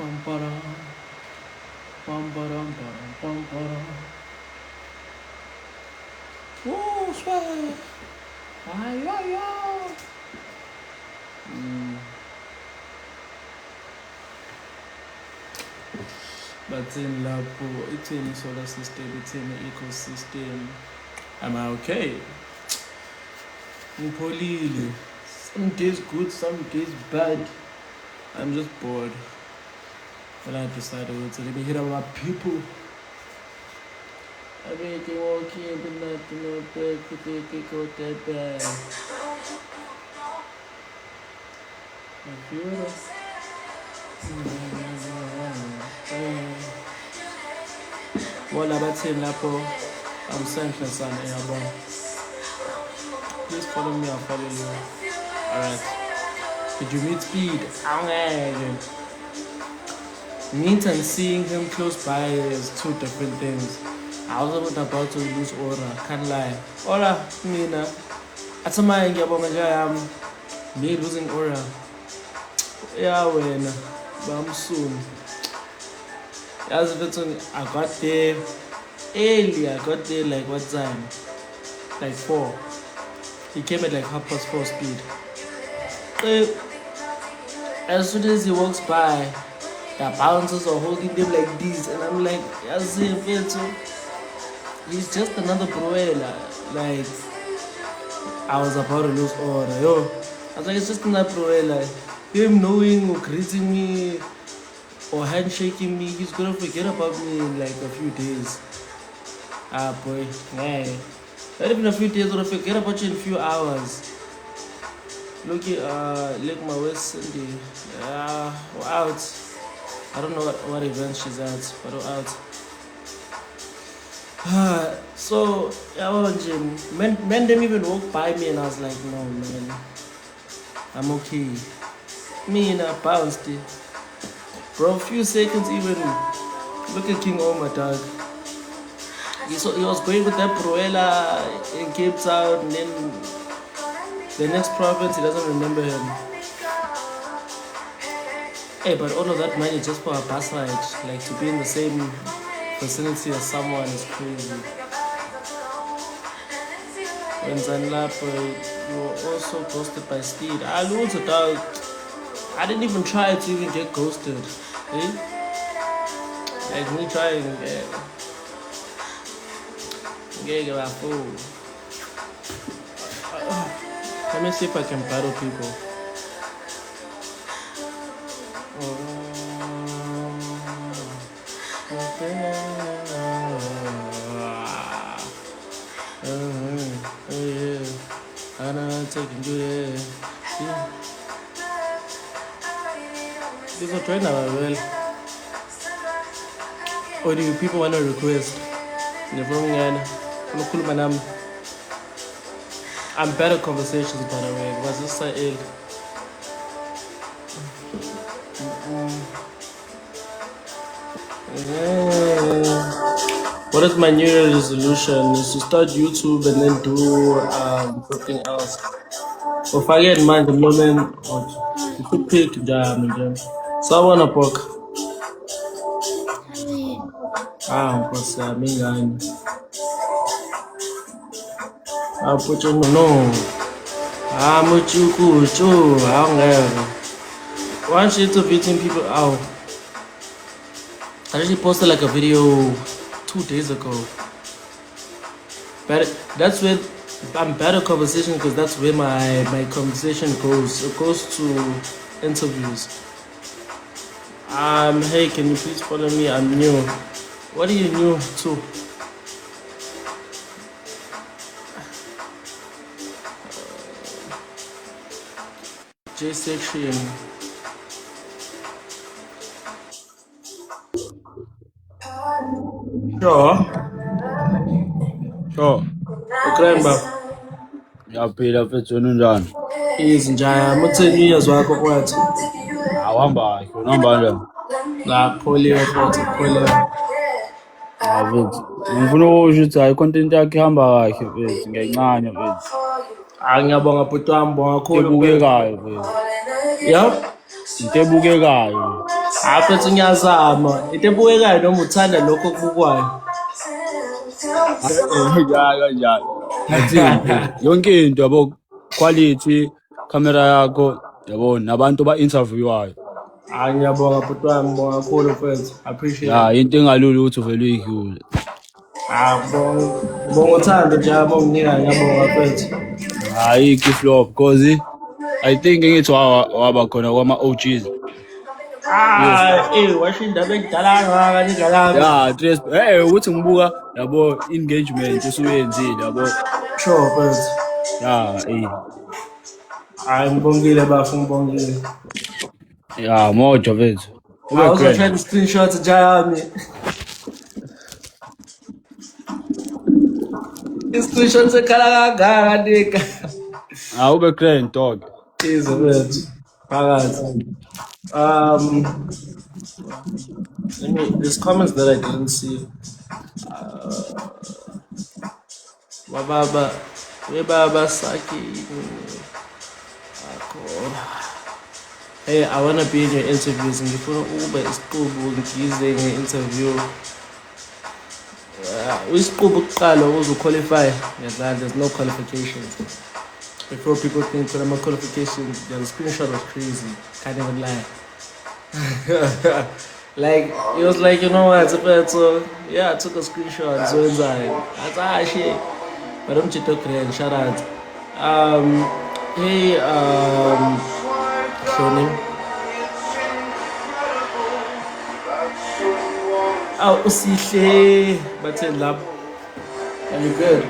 Pam para, pam param pam para. Woo, swag. Ay, ay, ay. Bathini lapho ithini solar system, ithini ecosystem. Am I okay? Ngipholile. Some days good, some days bad. I'm just bored. Then I decided to let me hit up my people. I mean, they walk in, but nothing no bad, but they go that bad. I feel it. Wala bathini lapho I'm Sanhla Sana yabo. Please follow me, I'll follow you. Alright. Did you meet Speed? Angeke. Meet and seeing him close by is two different things. I was about to lose aura, can't lie. Aura, mina. Atamaya ngiyabonga nje me losing aura. Yeah, wena. But I'm soon. As I got there early. I got there like what time? Like 4. He came at like 4:30 Speed. As soon as he walks by, the bouncers are holding them like this, and I'm like, he's just another Bruella. Like, I was about to lose order. Yo, I was like, it's just another Bruella. Him knowing or greeting me or handshaking me, he's gonna forget about me in like a few days. Ah, boy, hey. Not even a few days, gonna forget about you in a few hours. Look at my West Cindy. We're out. I don't know what event she's at, but we're out. So, men didn't even walk by me, and I was like, no, man, I'm okay. Me and I bounced it. Bro, a few seconds even. Look at King Omar, dog. He was going with that Proela in Cape Town, and then the next province, he doesn't remember him. Hey, but all of that money just for a bus ride, like to be in the same vicinity as someone is crazy. When Zanlapo, you were also ghosted by Speed. I lose a dog. I didn't even try to even get ghosted. Eh? Like me trying, get my food. Let me see if I can battle people. Taking good. This is a trainer, well. Or do people want to request? I'm better conversations, by the way. Was this ill? What is my New Year resolution? Is to start YouTube and then do something else. If I get mind the moment, you could pick jam. So I wanna book. Because I'll put you no. I'm with you, cool, too. I don't know. One shit of beating people out. I actually posted like a video 2 days ago. But that's where I'm better conversation because that's where my conversation goes. It goes to interviews. Hey, can you please follow me? I'm new. What are you new to? J section. Sure. Ukremba. Yaphila mfethu wena unjani? Izinjaya mutheni years wakho kwathi. Awuhamba kahle, unahamba kanjani? Ngapholiwe futhi pholiwe. Mfethu, ngifuna ukusho ukuthi hayi content yakho ihamba kahle mfethu, ngiyayincanya mfethu. Ngiyabonga bhuti wami, bonga kakhulu. Ebukekayo mfethu. Yep. Into ebukekayo. Apha ngiyazama. Into ebukekayo noma uthanda lokho okubukwayo. Kanjalo. Ngathini mfethu? Yonke into yabo quality, camera yakho, yabo nabantu ba-interviewwayo. Ngiyabonga bhuti wami, ngibonga kakhulu mfethu. Appreciate. Ya, into engalula ukuthi uvele uyikhule. Ngibonga uthando nje abonginika, ngiyabonga mfethu. Hayi flop because I think ngithi waba khona kwama-OGs. Washo indaba ekudala kangaka nidlala. Ya, tres ukuthi ngibuka yabo engagement esuyenzile yabo. Sure mfethu. Ya, ngibongile bafu, ngibongile. Ya, mojo mfethu. Uzothatha screenshot njami. I-screenshot sekhala kangaka nika. Ube grand dog. Izo mfethu. Phakathi. There's comments that I didn't see. Webaba Saki. Hey, I wanna be in your interviews and before Uber isiqubu ngize nge-interview. Isiqubu kuqala uzoqualify. There's no qualifications. Before people think that I'm a qualification, the screenshot was crazy. Can't even lie. Like, it was like, you know what, so yeah, I took a screenshot, so inside. That's shit. But I'm just talking, shout out. Hey, Shonim. Oh, Usihle, but in lab. Are you good?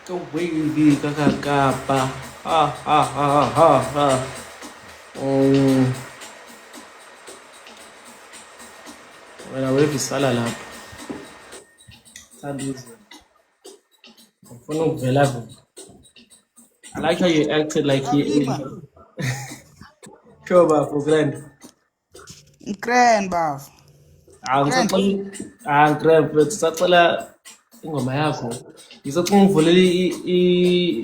Go wavy, kakakapa. When I wave is sala lap. I like how you acted like he. Sure, but for grand. Grand, buff. Grand, but sacala ingoma yakho. Ngizokungivulele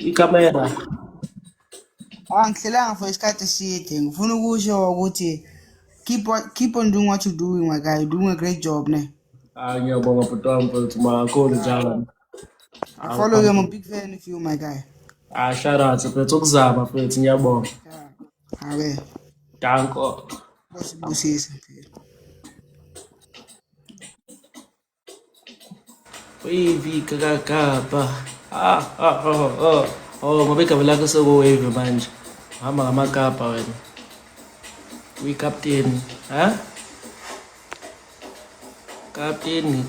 ikamera. Angihlelanga for isikhathi eside. Ngifuna ukusho ukuthi keep on doing what you're doing, my guy. You're doing a great job, ne? Ngiyabonga bhuti wami mfethu, makhulu njalo. I follow you. I'm a big fan of you, my guy. Shout out mfethu, ukuzama mfethu, ngiyabonga. Awe. Danko. Busisi mfethu. Wavy kakakapa. Ngoba igama lakho sekuwave manje. Hamba ngamakapa wena. Captain, huh? Captain.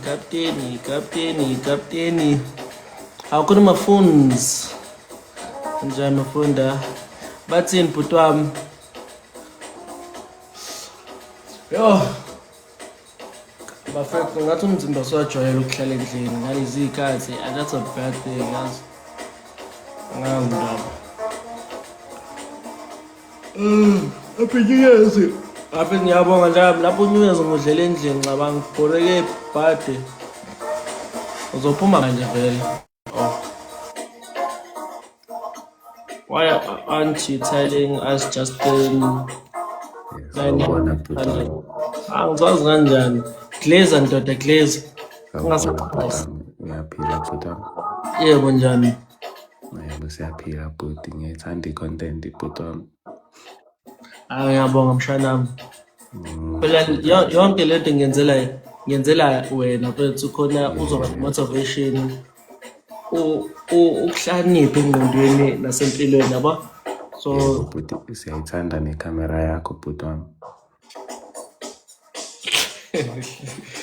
How could my phones? Enjoy my phone da. Bathini bhuti wami. Yo. Bafethu ngathi umzimba usajwayela ukuhlala endlini ngalezi ikhathi. That's a bad thing, yazi. Ngangindaba. Happy New Year's. Happy ngiyabonga njalo lapho New Year's ngidlela endlini ngicabanga ngibhoreke birthday. Uzophuma manje vele. Why aren't you telling us Justin? Angizazi kanjani. Glazer ndoda Glazer. Ungasaphasa. Uyaphila bhuti. Yebo njani. Yebo siyaphila bhuti, ngiyithanda i-content bhuti wami. Ngiyabonga mshanami. Phela yonke lento ngiyenzela wena mfethu khona uzoba motivation. Ukuhlakanipha engqondweni nasempilweni yabo. So bhuti siyayithanda necamera yakho bhuti wami.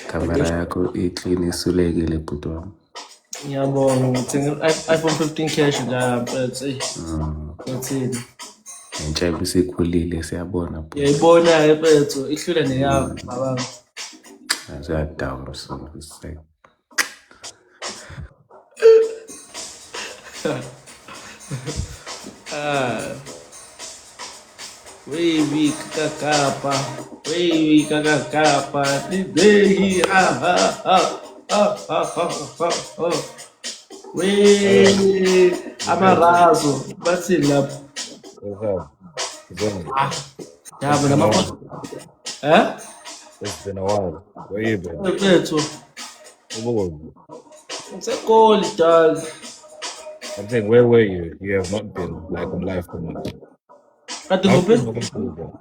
Camera yakho iclean isulekile bhuti wami. Ngiyabonga ngithenga iPhone 15 cash la mfethu. Ngathini? Njengoba isikhulile siyabona bhuti. Yayibona mfethu ihlula neyawo baba. Aziyadawa msonto. Wavy kakakapa. Today We amarazo bathi lapho. What's up? Good. Yeah, It's but been a I'm while. eh? It's been a while. Where you been? Mfethu, Whoa. ngiseGoli dog. I'm saying, where were you? You have not been like on live comment. Kade How nguphi? been over?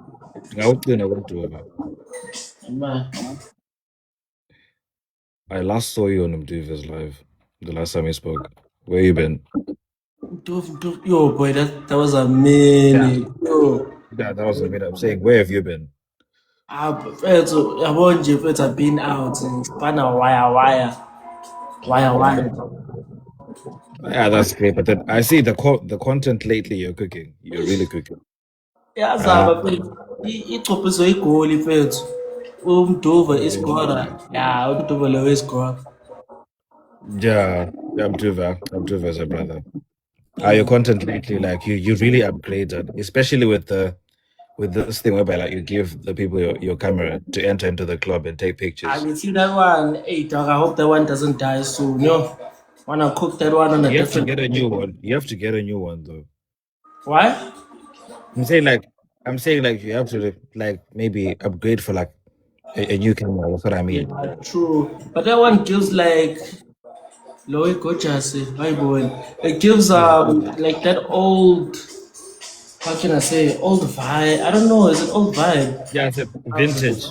How been over? Man, I last saw you on Mduva's live. The last time we spoke. Where you been? yo boy, that was a minute. Yo. That was a minute. I'm saying, where have you been? Mfethu, yabo nje mfethu I've been out ngifana wire. Yeah, that's great. But then I see the content lately you're cooking. You're really cooking. Yazaba mfethu, ichophiswe igoli mfethu. Umduva iskora. Yeah, umduva lo iskora. Yeah, Mduva is a brother. Your content lately, like you really upgraded, especially with this thing whereby like you give the people your camera to enter into the club and take pictures. I can see that one. Hey dog, I hope that one doesn't die soon. Yo, wanna cook that one on a You have to different. get a new one. You have to get a new one though. Why? I'm saying like you have to like maybe upgrade for like a new camera. That's what I mean. Yeah, true. But that one gives like Loy Gochase, hi boy. It gives like that old, how can I say, old vibe. I don't know, is it old vibe? Yeah, it's a vintage.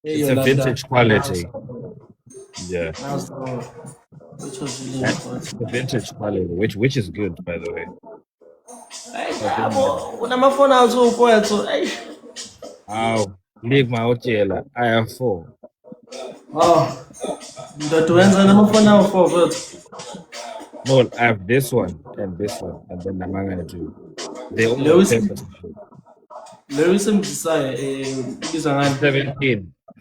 Yeah, It's you're a like vintage that. quality. Yeah, That's which was really that's important. the vintage quality, which is good by the way. Hey, when I'm a phone out so quiet, so hey. Oh, leave my hotel. I have 4. Oh, the twins and I'm a phone out for it. No, I have this one, and then I'm gonna do. They all have Lewis, purpose. Lewis Mjisai, Bizangan.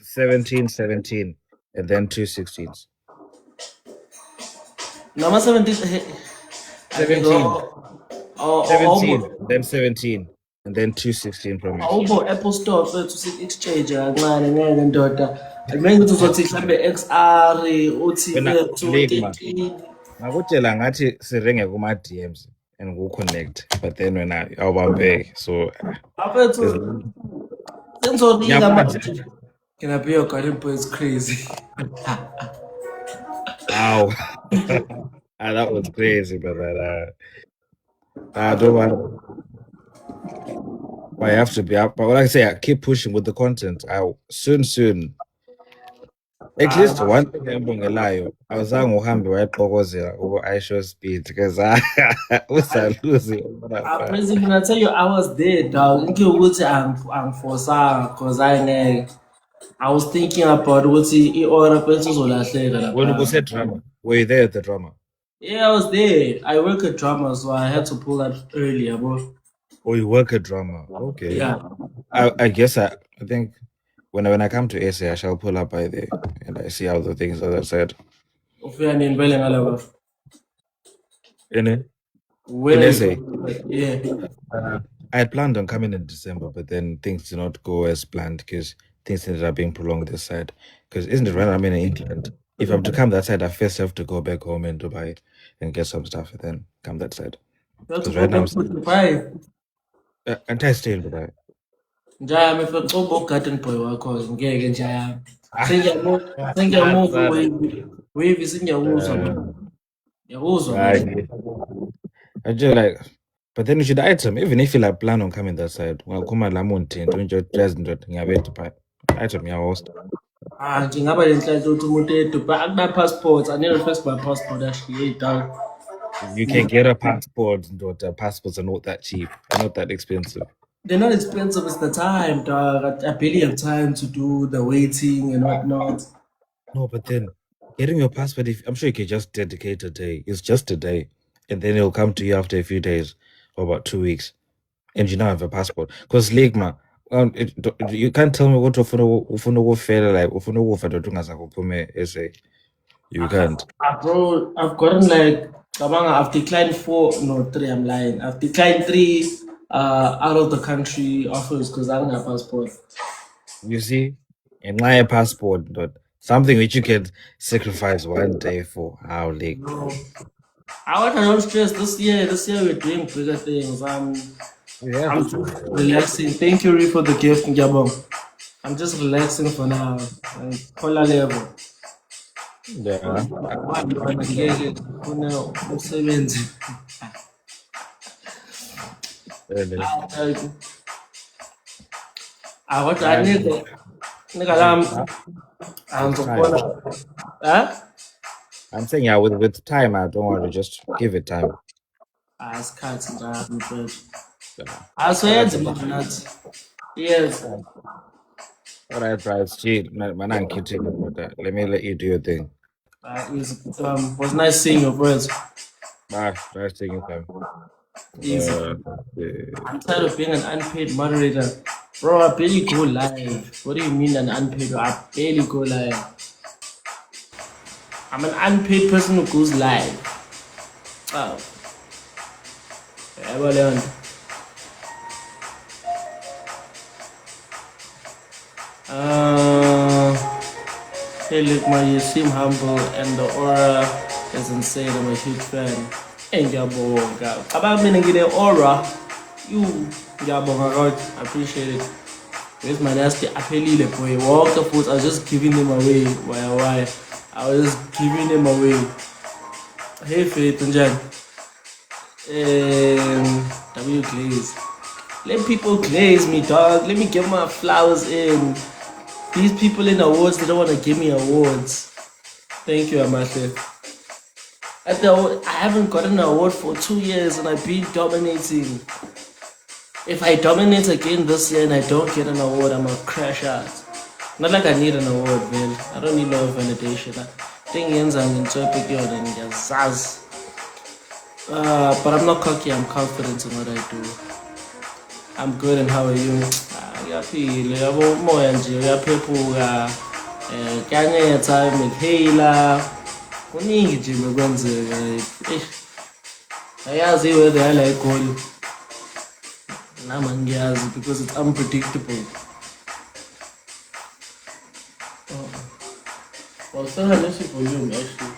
17, and then 2 16s. Number 17. 17, Oh, 17, then 17, and then 2 16 Pro Max. awubo Apple Store to exchange kancane ngeke ndoda ayimenze ukuthi uzothi mhlambe XR uthi Wena, Ligma. 213 Ngakutshela ngathi sirenge kuma DMs and go connect, but then when awubambeki, so afethu senzonika Yeah, manje. Can I be your garden boy? It's crazy. ow. That was crazy, brother. I don't want. I have to be up, but like I say, I keep pushing with the content. Soon. At least one thing engibongelayo, awuzange uhambe wayeqokozela uku-iShow Speed because usaluzi. Praising, when I tell you I was there, dog. Nke ukuthi angifosanga because I was thinking about ukuthi i-order phethu izolahleka When lapha. we said drama, were you there at the drama? Yeah, I was there. I work at drama, so I had to pull out earlier, bro. Oh, you work at drama. Okay. Yeah. I guess I think when I come to SA, I shall pull up by there and I see how the things that I said. Ufika nini vele ngalaba? In Where? SA. Yeah. I had planned on coming in December, but then things did not go as planned because things ended up being prolonged this side. Because isn't it right? I'm in England. If I'm to come that side, I first have to go back home in Dubai and get some stuff and then come that side. You have to Because go right now back to Dubai. and I stay in Dubai. Njaya mfethu ucoba garden boy wakho ngeke njaya. Sengiyamova wave singiyawuzwa bro. Yawuzwa. I just like, but then you should item, even if you like plan on coming that side. Well, come on, Lamonte, don't you just Dubai. Item your host. Nje ngaba lenhlanhla ukuthi umuntu eDubai akuna passport. I need to first my passport actually. Dog. You can get a passport, but passports are not that cheap, are not that expensive. They're not expensive, it's the time, dog. I barely have time to do the waiting and whatnot. No, but then getting your passport, I'm sure you can just dedicate a day. It's just a day. And then it'll come to you after a few days or about 2 weeks. And you now have a passport. Because Ligma, you can't tell me what ufuna ukufela like ufuna ukufa ndoda ungazakuphume essay. You can't. Bro, I've gotten like I've declined 3, I'm lying. I've declined 3 out of the country offers because I don't have passport. You see, in my passport, Something which you can sacrifice one day for. How like No. I want to don't stress this year. This year we're doing bigger things. yeah. I'm just relaxing. Thank you, Ree, for the gift, Ngiyabonga. I'm just relaxing for now. Like, Kola level. Yeah. Ngeke ufuna umsebenzi. Really. What I need, nigga, I'm With time. gonna, huh? I'm saying yeah, with time, I don't want to just give it time. Isikhathi nje mfethu. Yeah. Asoyenze manje nathi. Yes. All right, Bryce. Gee, man, I'm kidding about that. Let me let you do your thing. Was nice seeing your words. Bye. Bryce, taking time. Easy. Yeah. I'm tired of being an unpaid moderator. Bro, I barely go live. What do you mean an unpaid? I barely go live. I'm an unpaid person who goes live. Oh. Yeah, well, hey, look, man, you seem humble and the aura is insane. I'm a huge fan. Ngiyabonga. About me the aura. You, ngiyabonga God. I appreciate it. Where's my nasty apelile boy? Walk the foot. I was just giving them away. Why? I was just giving them away. Hey, Faith and Jan. W Glaze. Let people glaze me, dog. Let me get my flowers in. These people in awards, they don't want to give me awards. Thank you, Amashe. I haven't gotten an award for 2 years and I've been dominating. If I dominate again this year and I don't get an award, I'm gonna crash out. Not like I need an award, man. I don't need no validation. Thing ends, I'm in but I'm not cocky, I'm confident in what I do. I'm good, and how are you? Ngiyaphila, yabo umoya nje uyaphephuka. Kyanetha, inhaler. Kuningi nje bekwenzeka. Ayazi whether I like goal. Nama ngiyazi because it's unpredictable. Well, still have this volume actually.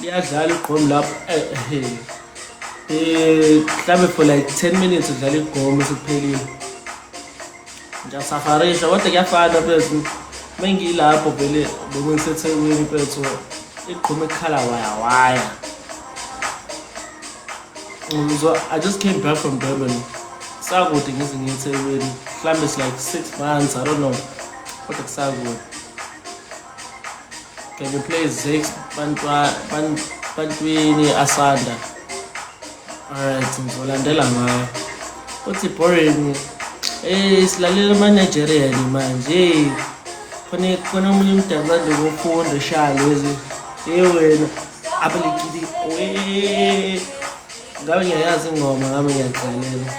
Liyadlala igqomu lapho mhlambe for like 10 minutes udlala igqomu sekuphelile ngiyasafarisha kodwa kuyafana mfethu mengilapho vele bekungisethekwini mfethu igqomu ekhala waya. So I just came back from Durban. Sakude ngize ngiyethekwini mhlambe it's like 6 months, I don't know kodwa kusakude. Can you play Zex Bantwini Asanda? Alright, ngizolandela ngayo. Uthi boring. Silalela ama-Nigerian manje. Khona omunye umdansi ade kufunda shalo lezi. Wena abalekile. Ngabe ngiyayazi ingoma, ngabe ngiyadlalela.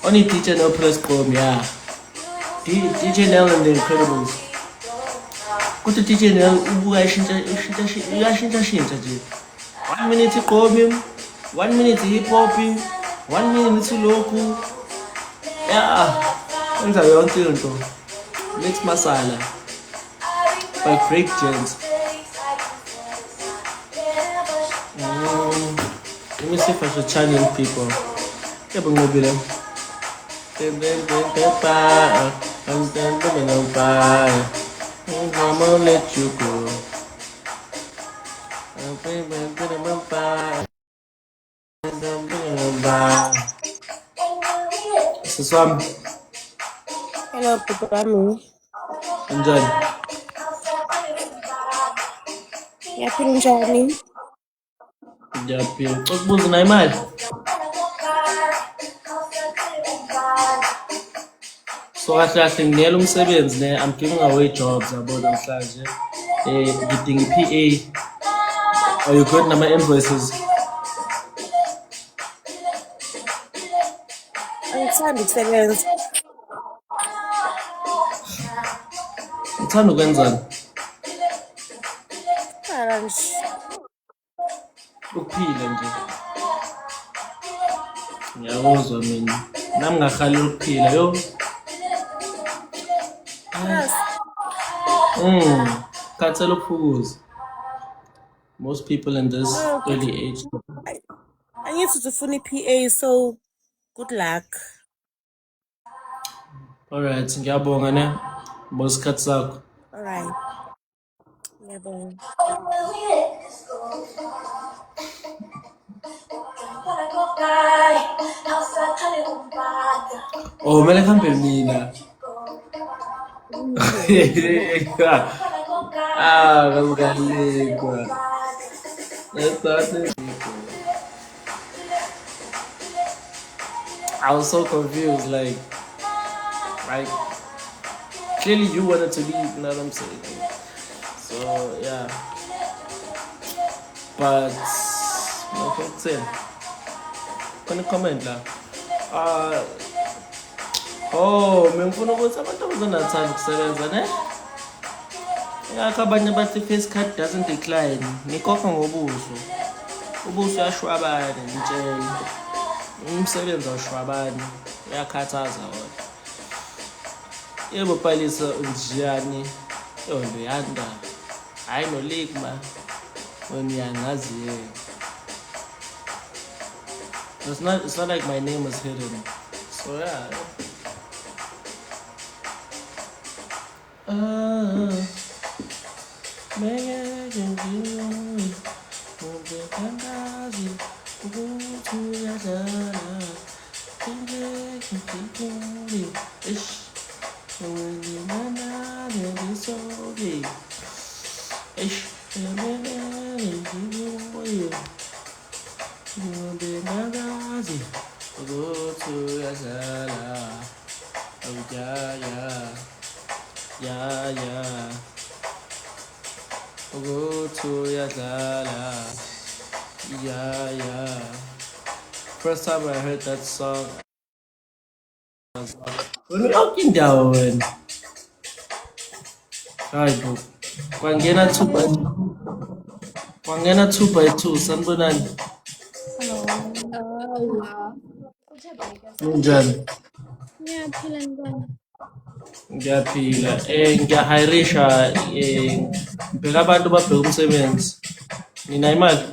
Only DJ no press com, yeah. DJ Nell and the Incredibles. Kodwa DJ Nell ubuka uyashintsha nje. 1 minute igqomi, 1 minute hip hop, 1 minute lokhu. Yeah, wenza yonke into. Mix masala by Break Gens. Let me see if I should channel people. Yeah, but mobile. I'm gonna let you go. This one. Hello, Papa. Enjoy. Yapi njani? Yapi. Ukubuza na imali. So kahle nginela umsebenzi ne, I'm giving away jobs yabo namhlanje. Ngidinga i-PA. Are you good nama invoices? Angithandi ukusebenza. Ngithanda ukwenzani? Qala nje. Ukuphila nje. Ngiyakuzwa mina. Nami ngahlala ukuphila yo. Yes. Khathele ukuphukuza. Most people in this No, early age. I need to phone PA, so good luck. Alright, ngiyabonga ne. Bosikhathi sakho. All right. Yeah, boy. Oh, mele kambe mina. Kabukalekwa. I was so confused, like clearly you wanted to leave, you know what I'm saying? So yeah. But okay, can comment la. Ngifuna ukuthi abantu abazonathanda ukusebenza ne? Ngakho abanye bathi face card doesn't decline. Ngikhokha ngobuso. Ubuso uyashwabana nje. Umsebenzi awushwabani. Uyakhathaza wona. Yebo Palisa unjani? Yonto yanda. Hayi no Ligma. Ngiyangazi yena. It's not like my name is hidden. So yeah. Yeah. Go to Yadala. Yeah. First time I heard that song, when we walking down, alright, bro. Kwangena 2x2, sanibonani. Njani? Ngiyaphila. Ngiyahirisha ngibheka abantu babheka umsebenzi. Nina imali?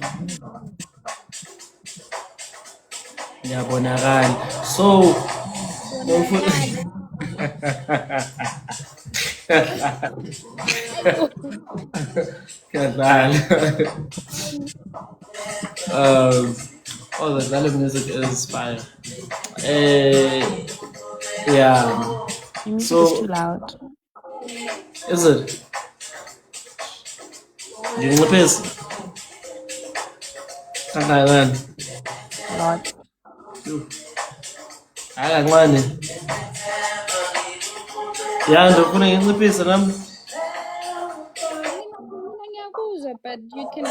Ngiyabonakala. So Kazali. The music is fire. Yeah. Your music So- is too loud. Is it? Nginciphisa. Kangakanani? A lot. Hayi kancane. Ya ndofuna nginciphise nami. Ngiyakuzwa, but you can.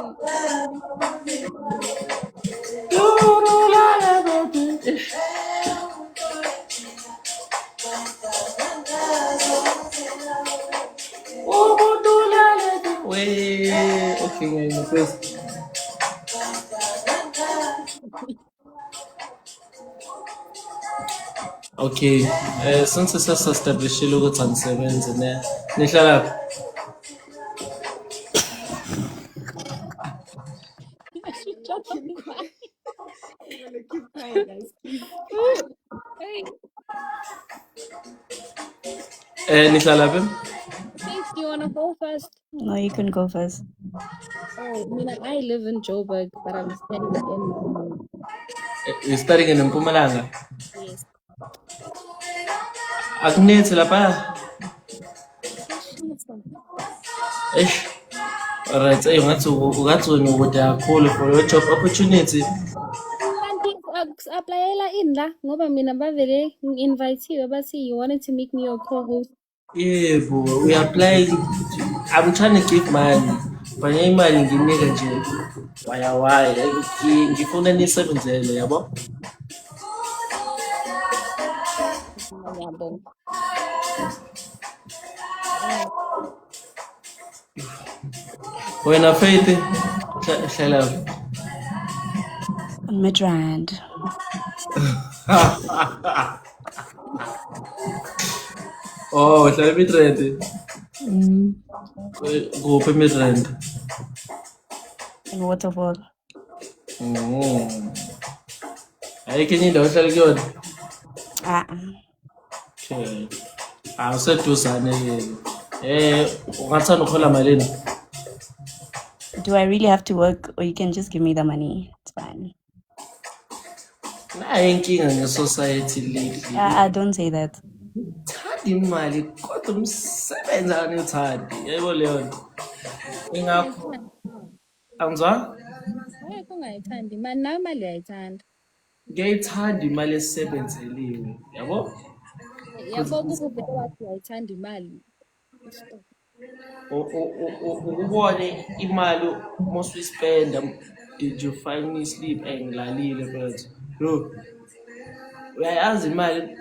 Okay, nginciphise. Okay, since sesestablishile ukuthi angisebenzi ne. Nihlala kuphi? Hey, Nihlala kuphi? thanks. Do you want to go first? No, you can go first. I live in Joburg, but I'm studying in. You're studying in Mpumalanga. Yes. Akunethi lapha. Eish. Alright, ungathi wena ukude kakhulu for your job opportunity. Kanti applyela in la ngoba mina bavele ngi-invite bathi you wanted to make me your co-host. Yebo, we applying. I'm trying to give money. Banye imali nginika nje. Waya. Ngifuna nisebenzele yabo. Ngiyabonga. Wena Faith, hlala. On Midrand. Oh, uhlala Midrand. Mm, Kuphi Midrand? in Waterfall. Ayikho enye indawo ohlala kuyona? Okay. Useduzane-ke. Ungathanda ukurhola malini? Do I really have to work, or you can just give me the money? It's fine. Nayo inkinga nge-society lately. Don't say that. Thanda imali kodwa umsebenzi akaniwuthandi. Yayibona leyo nto. Ingakho angizwa? Ngeke ungayithandi imali, nawe imali uyayithanda. Ngiyayithanda imali esebenzeliwe, yabo? Yabo kuba uvele wathi uyayithanda imali. Stop. Ukubone imali mosuyispenda, did you finally sleep? Ngilalile mfethu. Yo, uyayazi imali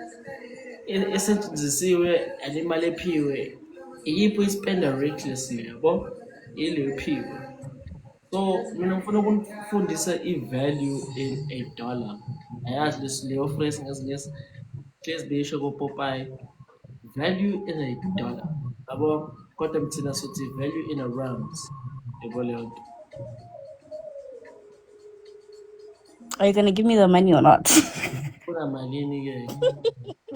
esetshenzisiwe and imali ephiwe iyipho ispenda recklessly, yabo? Ile ephiwe. So mina ngifuna ukufundisa i-value in a dollar. Ayazi leyo phrase ngesiNgisi hlezi beyisho ko-Popeye. Value in a dollar. Yabo? Kodwa thina sithi value in a rands. Yabo leyo nto. Are you gonna give me the money or not? Kuna malini-ke?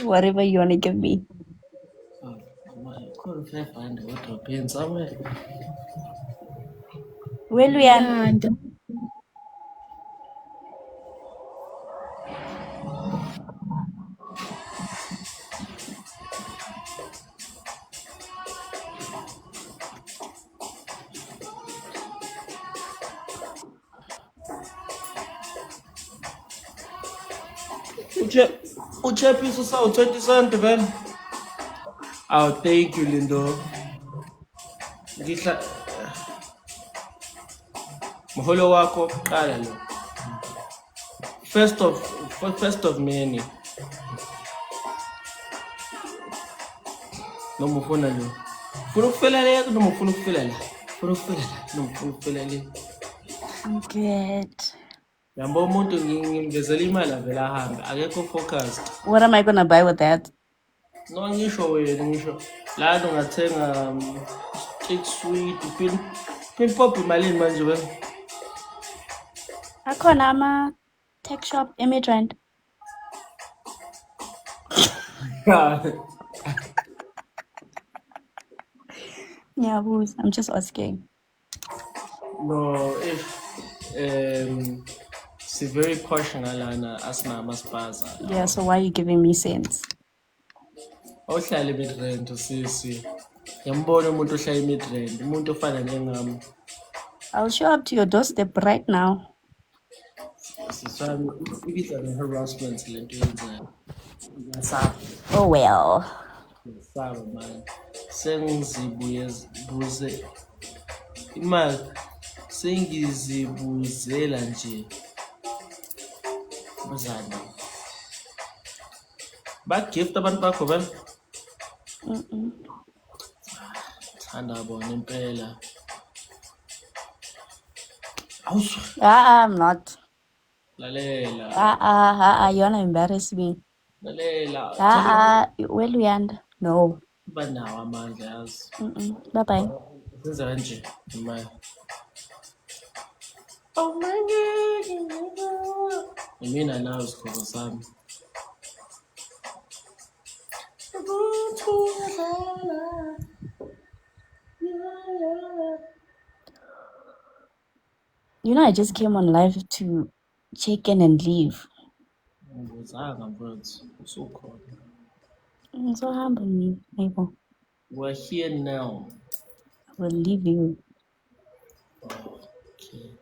Whatever you wanna give me. Khona 500 kodwa paying somewhere. Well, we are. Uchaphisa sawu 20 cent vele. Oh, thank you Lindo. Ngihla Mholo wakho qala lo. First of many. Noma ufuna lo. Ufuna ukufela le noma ufuna ukufela la? Ufuna ukufela la noma ufuna ukufela le? I'm good. Yamba umuntu ngimvezela imali avela ahambe akekho focused. What am I gonna buy with that? No ngisho wena ngisho la ungathenga cake sweet pin pop imalini manje wena? Akhona ama tech shop Midrand. Yeah, booze. I'm just asking. No, if si very posh ngalana asinama spaza. Yeah, so why are you giving me cents? Awuhlale Midrand sisi. Yambona umuntu ohlala Midrand, umuntu ofana njengami. I'll show up to your doorstep right now. Sisami ibidla ne-harassment lento yenzayo. Ngiyasaba. Oh well. Ngiyasaba man. Sengizibuze imali sengizibuzela nje. Bazana. Bagift abantu bakho vele? Thanda bona impela. Awuzwa I'm not. lalela. You wanna embarrass me? Lalela. Well, we and no. Banawo amandla yazi. Bye bye. Senza kanje imali. Oh my God. Mina nawe isikhozo sami. You know, I just came on live to check in and leave. Ngizanga mfowethu usukhona. So humble me, maybe. We're here now. I will leave you. Okay.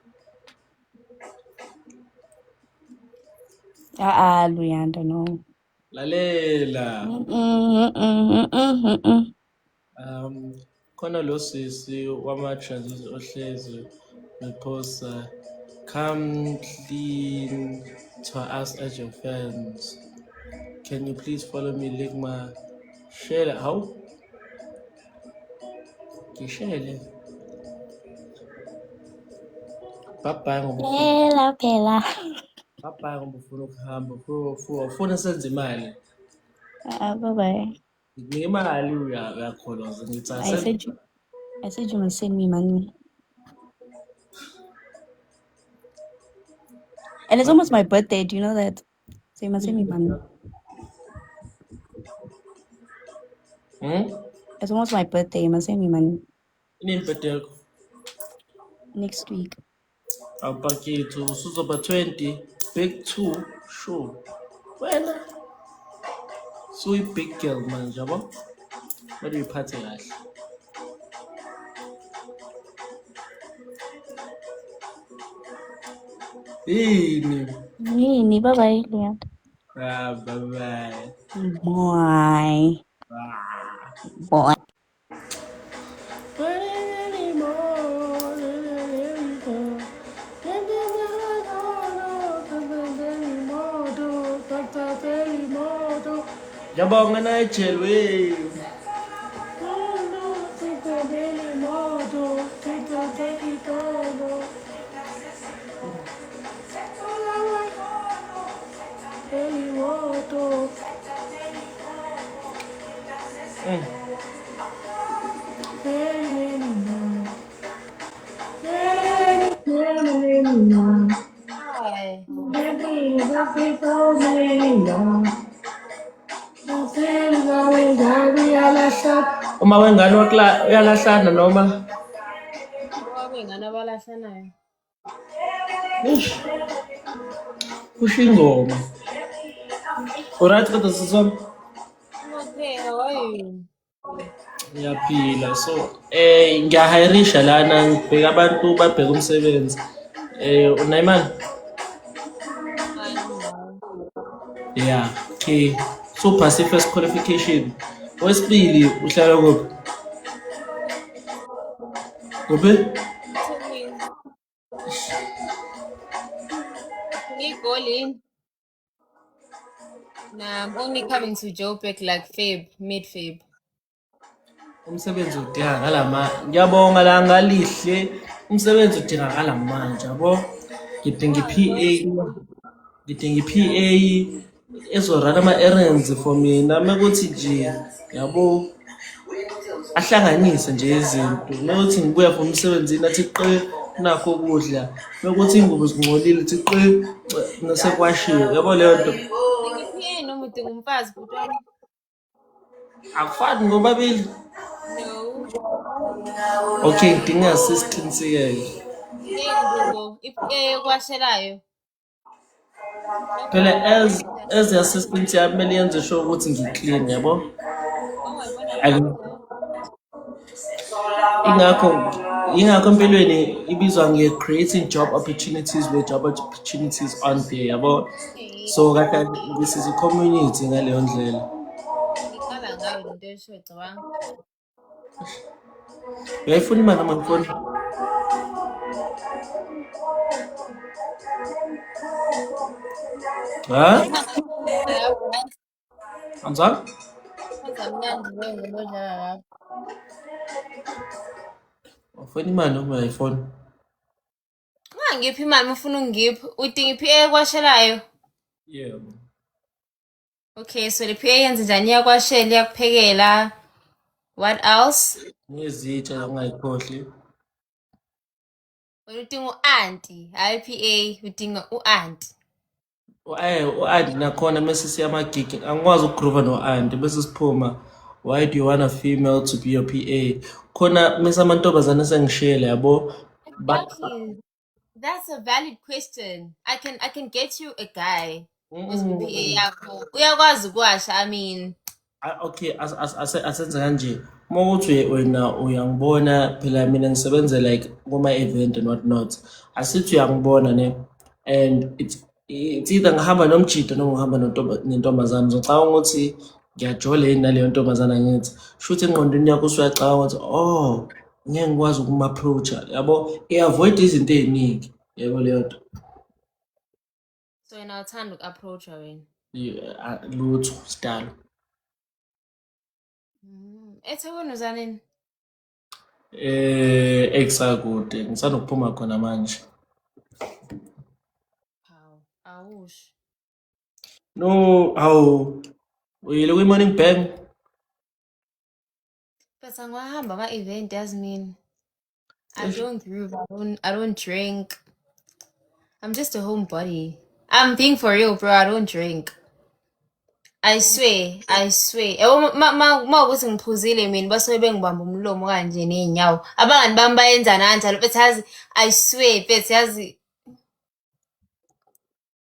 Luyanda, no. Lalela. Khona lo sisi wama-transit ohlezi rephosa come clean to us as your fans. Can you please follow me Ligma? Share how? Share. Bye bye. Pela. Bye ngoba ufuna ukuhamba ufuna senze imali. Bye bye. Nginika imali uyakholoza ngithi I said you must send me money. And it's almost my birthday. Do you know that? So you must send me money. It's almost my birthday. You must send me money Inini birthday yakho? next week. Awupakethu usuzoba 20 big 2 sure. Wena suyi-big girl manje yabo. Kumele uyiphathe kahle. Yini? Bye bye, Leon. Bye-bye. Bye. Bye. Ngiyabonga Nigel we. Hi. Uma wengane uyalahlana noma Wabengane abalahlanayo. kusho ingoma. Alright kodwa sisona Okay, how are you? ngiyaphila so ngiyahirisha lana ngibheka abantu babheka umsebenzi. Unayo imali? Yeah, okay. So pass first qualification. Wesibili uhlala kuphi? Kuphi? Golin. Nah, I'm only coming to Joburg like mid-Feb. Umsebenzi udingakala ngiyabonga la ngalihle umsebenzi udingakala manje yabo. Ngidinga i-PA ezorun ama-errands for mina mekuthi nje yabo ahlanganise nje izinto mekuthi ngibuya from umsebenzini athi qe nakho ukudla mekuthi ingubo zingcolile thi qe nasekwashiwe yabo leyo nto PA noma udinga umfazi butwana? akufani ngobabili. No. Okay, ngidinga assistance-ke. Ingubo iPA ekwashelayo. Phela as assistant yami kumele yenze sure ukuthi ngiclean yabo. Ingakho empilweni ibizwa nge-creating job opportunities where job opportunities aren't there yabo. So kaka ngisiza i-community ngaleyo ndlela. Ngiqala ngayo lento esho cabanga. Uyayifuna imali noma ngifuni? Ha? I'm sorry? Ufuna imali noma uyayifuna? Ungangiphi imali ufuna ungiphi? Udinga iPA ekwashelayo? Yebo. Okay, so le PA yenza njani iyakwashela iyakuphekela? What else? Ngezitsha ungayikhohli. Wena udinga u-auntie, hayi PA, udinga u-auntie. U-Andi nakhona mase siya ama-gig angikwazi ukugroova no-Andi bese siphuma. Why do you want a female to be your PA? Khona mase amantombazane sengishiyele yabo. Exactly. That's a valid question. I can get you a guy who's PA yakho. Uyakwazi ukuwasha, I mean. Okay, asenze kanje. Uma ukuthi wena uyangibona phela mina ngisebenza like kuma-event and what not. Asithi uyangibona ne and it's either ngihamba nomjito noma ngihamba nentombazane. Ngicabanga ukuthi ngiyajola yini naleyo ntombazane angithi. Shuthi engqondweni yakho usuyacabanga ukuthi ngeke ngikwazi ukum-approacha yabo. I-avoid izinto ey'ningi yebo leyo nto. So wena uthanda uku-approacha wena? Lutho sidalo. eThekwini uzanini? Ekusakude ngisanda ukuphuma khona manje. Hawu Awush. No, awu. Uyile kwi-morning bang? But angihamba ama-event yazi mina. I Eish. don't groove, I don't drink. I'm just a homebody. I'm being for real, bro. I don't drink. I swear, I swear. Yabo ma ukuthi ngiphuzile mina basuke bengibamba umlomo kanje ney'nyawo. Abangani bami bayenza kanjalo but yazi I swear but yazi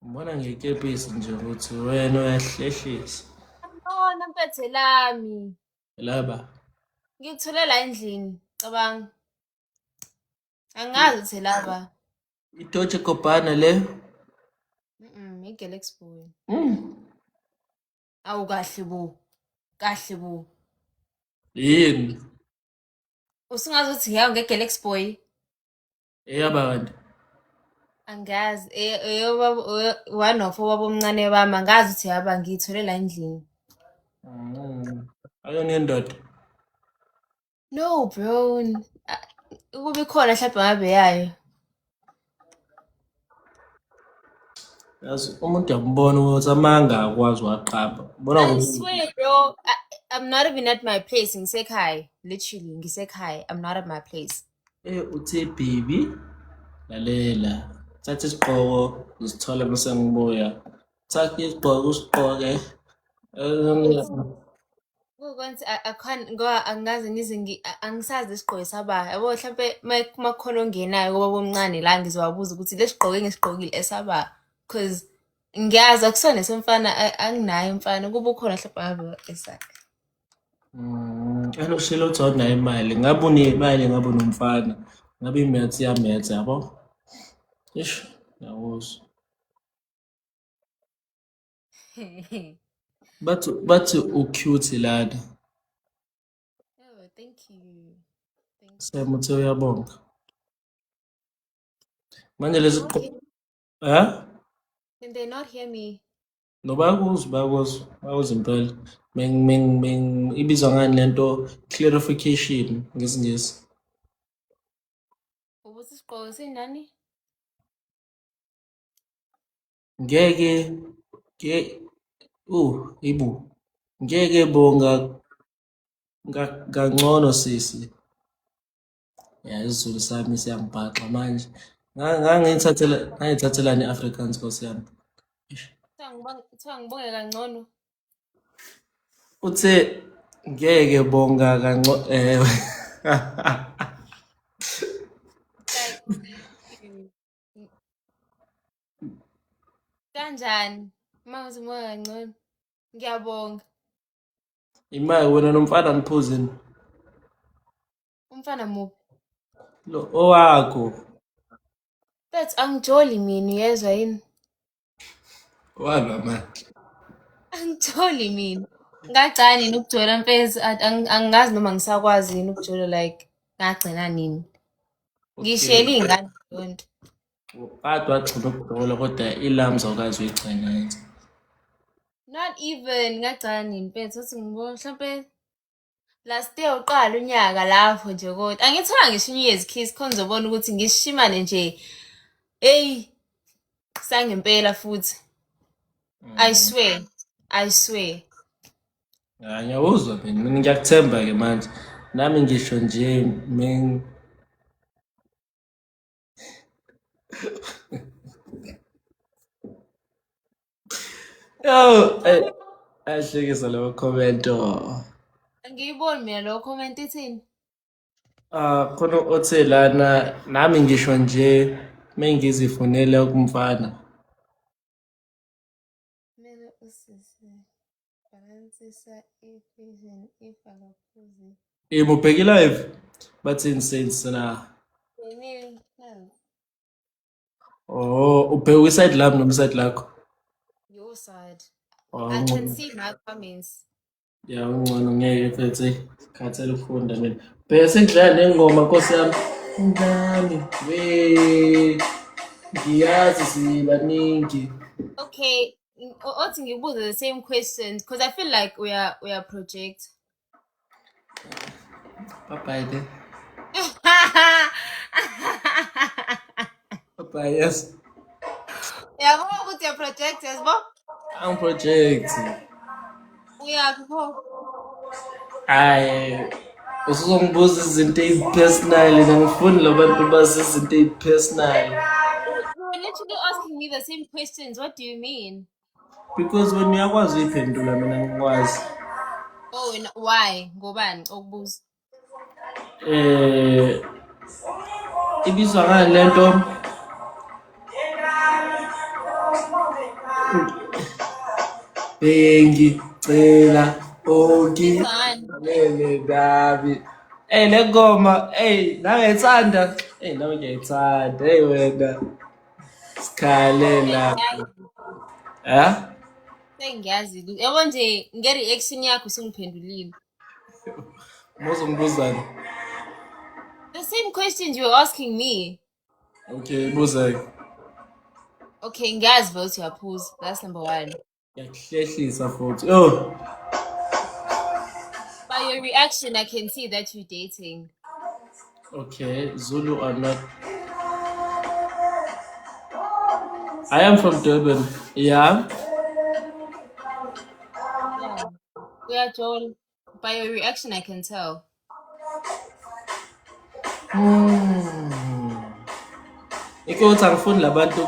Ngibona ngekepisi nje ukuthi wena uyahlehlisa. lona mpethe lami. Laba. Ngikuthole la endlini, cabanga. Angazi ukuthi laba. I-Dolce Gabbana le. I-Galaxy Boy. Awu kahle bo. Kahle bo. Yini? Usungazi ukuthi ngiyawo nge-Galaxy Boy. Eyaba kanti. Angazi one of obabomncane bami angazi ukuthi yaba ngiyithole la endlini. Ayona yendoda. No bro. Kube khona mhlawumbe ngabe yayo. Yazi umuntu uyambona ukuthi amanga akwazi waqapha. Bona I swear bro, I'm not even at my place ngisekhaya. Literally ngisekhaya. I'm not at my place. Uthe baby lalela. Thatha isigqoko uzithole bese ngibuya. Thatha isigqoko usigqoke. Kukonke ngoba angazi nize angisazi isigqoko esaba. Yabo mhlawumbe makhona ongenayo ngoba bomncane la ngizowabuza ukuthi lesigqoko engisigqokile esaba because ngiyazi akusona esemfana anginayo mfana kuba ukhona mhlawumbe ngabe esakhe. Anoshilo uthi awunayo imali. Ngabe unemali ngabe unomfana. Ngabe imethi yamethe yabo. Ish, yawuzwa. Bathi ucute lana. Oh, thank you. Thank you. Semuthe uyabonga. Manje lezi Can they not hear me? No bakuzwa impela. Ibizwa ngani lento clarification ngesingisi. Ubuthi isigqoko sinjani? Ngeke ibu. Ngeke bonga ngangcono sisi. Ya isizulu sami siyangibhaxa manje. Ngangithathelani Afrikaans Nkosi yami. Kuthiwa ngibonge kangcono. Uthe ngeke bonga kangcono Kanjani? Uma uthi ngibonge kangcono. Ngiyabonga. Imali wena nomfana niphuzini. Umfana muphi? Lo owakho. Bet angijoli mina uyezwa yini? Walwa man. Angijoli mina. Ngagcina nini ukujola mfethu angazi noma ngisakwazi yini ukujola like ngagcina nini. Ngishela iy'ngane zonke. Kade wagcina ukudola kodwa ilamza awukazi uyigcina yenza. Not even ngagcina nini mfethu uthi ngibona mhlawumbe last day uqala unyaka lapho nje kodwa angithola ngisho New Year's kiss khona uzobona ukuthi ngishimane nje hey sangempela futhi I swear Ya ngiyawuzwa mina ngiyakuthemba ke manje nami ngisho nje yo ahlekisa leyo comment angiyiboni mina lo comment ithini khona othe lana nami ngisho nje mengizifunela kumfana kumele usise balansisa i-vision if akaphuzi mubheki live bathini saints na yini ubheka kwiside lami nomside lakho your side Oh, I can see my comments ya ungcono ngeke mfethu khathele ukufunda mina bese ngidlala nengoma Nkosi yami ngani ngiyazi sibaningi okay othi ngibuze the same questions because I feel like we are project bye then bye yes Yeah, what with your projectors, but I'm project. yeah, before. Hayi usuzongibuza izinto ey'personal angifuni la bantu bazi izinto ey'personal You're literally asking me the same questions. What do you mean? because wena uyakwazi uyiphendula mina ngikwazi. Oh, why? Ngobani? Okubuza. Ibizwa ngani le nto? Bengicela Izani. ungimele nami. Le ngoma nawe uyayithanda? Nawe ngiyayithanda. Wena sikhalela. Sengiyazi. Yabo nje nge-reaction yakho sengiphendulile. Muzongibuzani? The same questions you were asking me. Okay, buza. Okay, ngiyazi vele uyaphuza. That's number one. Ngiyakuhlehlisa futhi. Oh, By your reaction, I can see that you're dating. okay. Zulu or not? I am from Durban. Yeah. Yeah. We are Joel. By your reaction, I can tell. Ike uthi angifuni labantu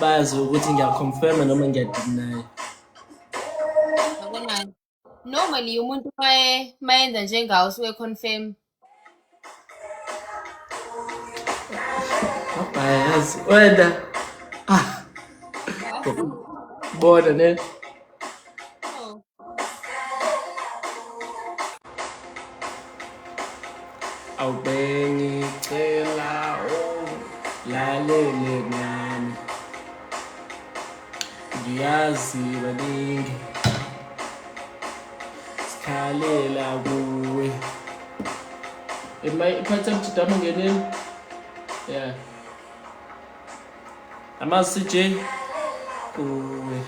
bazi ukuthi ngiyaconfirma noma ngiyadeny. Yabona, normally umuntu mayenza njengawo usuke confirm. Yazi wena bona ne. Oh. Awubengicela ulalele nami. Ngiyazi baningi sikhalela kuwe. Iphatha mjidama ngenini? Yeah. Amazi CJ kuwe.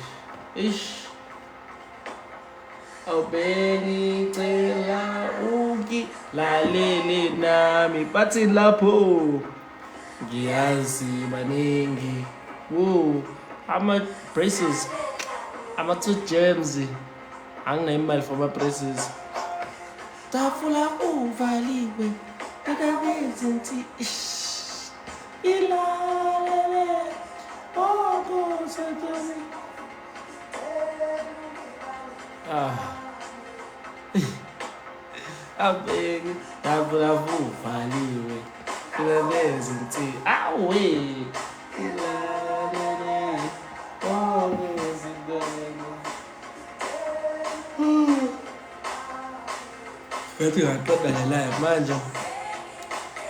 Awubengicela ungilalele nami bathi lapho ngiyazi baningi. Whoa, ama-braces, ama-2 gems anginayo imali for ama-braces. Tafula uvaliwe ngingakenzi ilalele okusetheni. Abenge tafula uvaliwe ngingakenzi awe ilalele okusetheni. Yathi ngaqeda le live manje.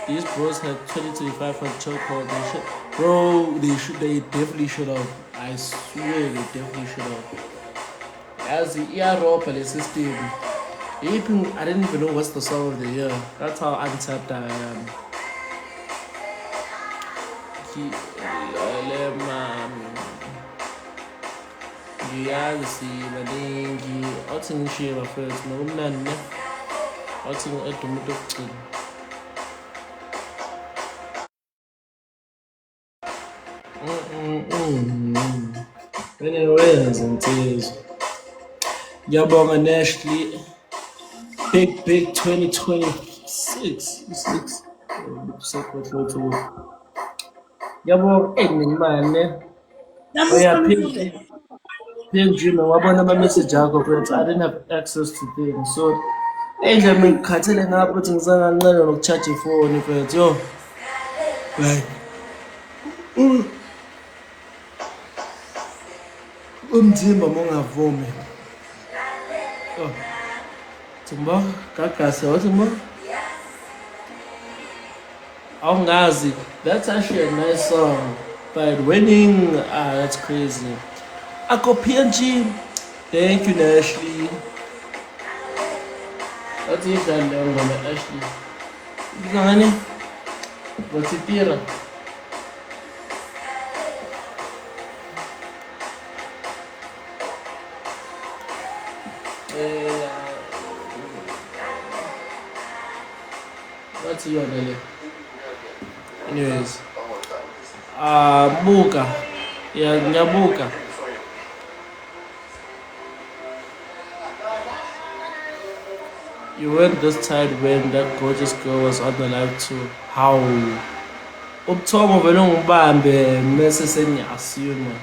These bros had 2025 for chokehold. They definitely should have. I swear they definitely should have. As the Europa the system. I didn't even know what's the song of the year. That's how untapped I am. Ngiyazi baningi othi ngishiye bafethu nokumnandi ne othi ngiqeda umuntu okugcina. Wenza insizwa. Ngiyabonga Nashley. Big 2026. Ngiyabonga nemali. Pink Jimmy, wabona ama-message akho mfethu. I didn't have access to things. So nje mina ngikhathele ngapha ukuthi ngisangancane nokucharge ifoni mfethu. Yo. Like umzimba mongavumi. Oh. Timbo, gagasi, Timbo. Awungazi, that's actually a nice song. But winning, that's crazy. Ako PNG. Thank you, Ashley. What's it done now, Ashley? Gani? What's it here? What's your name? Anyways, Buka. Yeah, ngiyabuka. You weren't this tired when that gorgeous girl was on the live too. How? Ubuthongo vele ngibambe mese sengiyasiyuma.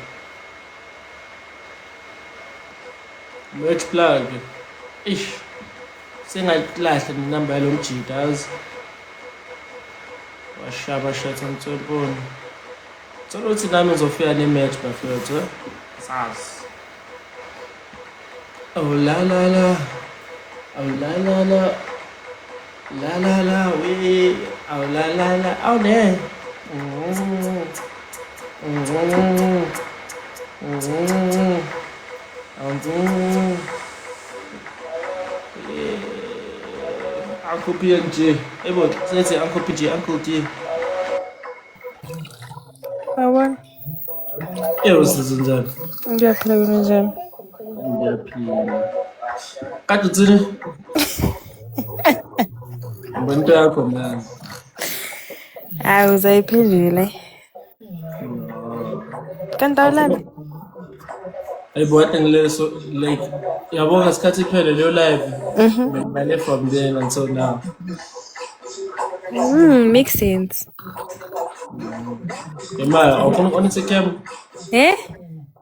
Merch plug. Ish. Sengayilahle inamba yalo mjitazi. Washaba shot amthoboni. Thola ukuthi nami ngizofika ne-match bafethu. Sazi. Oh la la la. Oh la la la. La la la we. Oh la la la. Oh there. Uncle P and J. Hey boy, say Uncle PG, Uncle D. Awon, Usizenzani? ngiyaphila kunjani? Ngiyaphila. Kade uthini? Abantu yakho man. Hayi uzayiphendule. Kanti awulali? Hey boy, I think so like yabo ngasikhathi iphele leyo live. Ngibale from then until now. Makes sense. Imali awufuna ukonisa cam?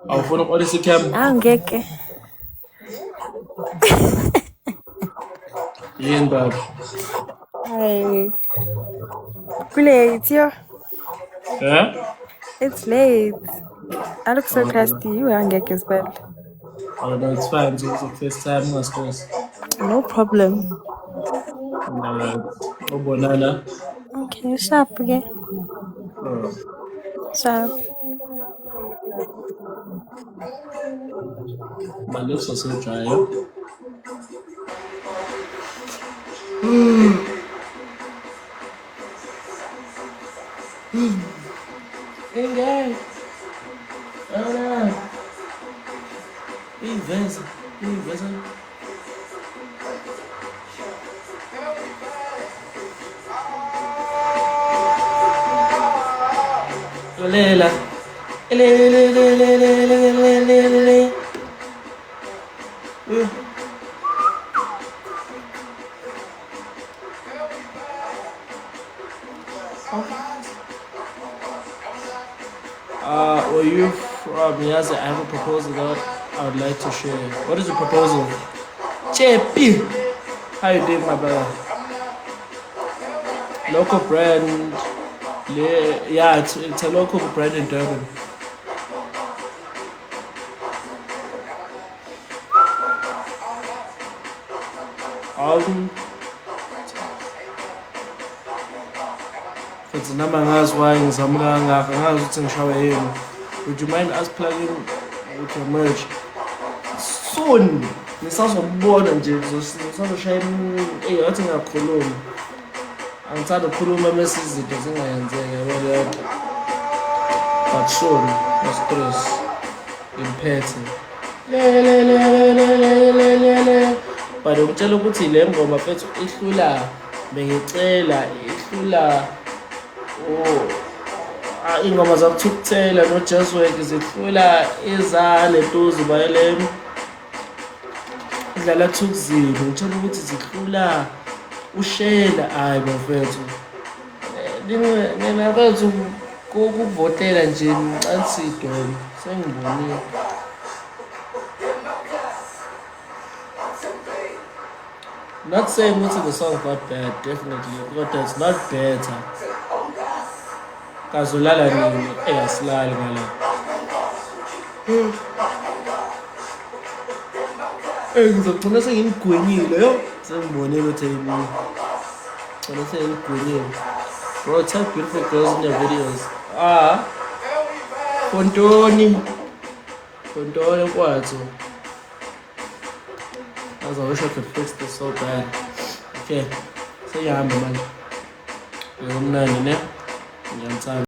Awufuna ukonisa cam? Angeke. Yini baba? Hayi. Late, yo. It's late. I look so crusty. You angeke as well. Oh no, it's fine. It's the first time ngasikhosi. No problem. Alright. Ubonana. Okay, sharp again. Sharp. My lips are so dry. Hey guys. Oh no. Inversa. Lela. Were you from Yaza? I have a proposal that I would like to share. What is the proposal? Chepi! How you doing, my brother? Local brand. Yeah, it's a local brand in Durban. It's a number as why would you mind us plugging with your merch? Soon! Nisazobona nje ngizoshaya eyathi ngakhuluma. Angithanda ukukhuluma mase izinto zingayenzeki yabo leyo. But soon, no stress. Imphethe. But ukutshela ukuthi le ngoma mfethu ihlula bengicela ihlula ingoma zakuthukuthela no Jazzwork zihlula izale ntuzi bayele idlala thukuzini ngitshela ukuthi zihlula ushela hayi bafethu mina bethu ukuvotela nje ngicansido sengibonile. Not saying that the song's not bad, definitely, but it's not better. Kazulala nini eyasilali ngala. Ngizogcina sengimgwenyile yo. Sengibonile ukuthi yimi. Ngicela sengimgwenyile. Bro, tell beautiful girls in their videos. Fontoni kwathu. I wish I could fix this so bad. Okay, so yeah, I'm the man. Ngiyamnandi ne? Ngiyamthanda.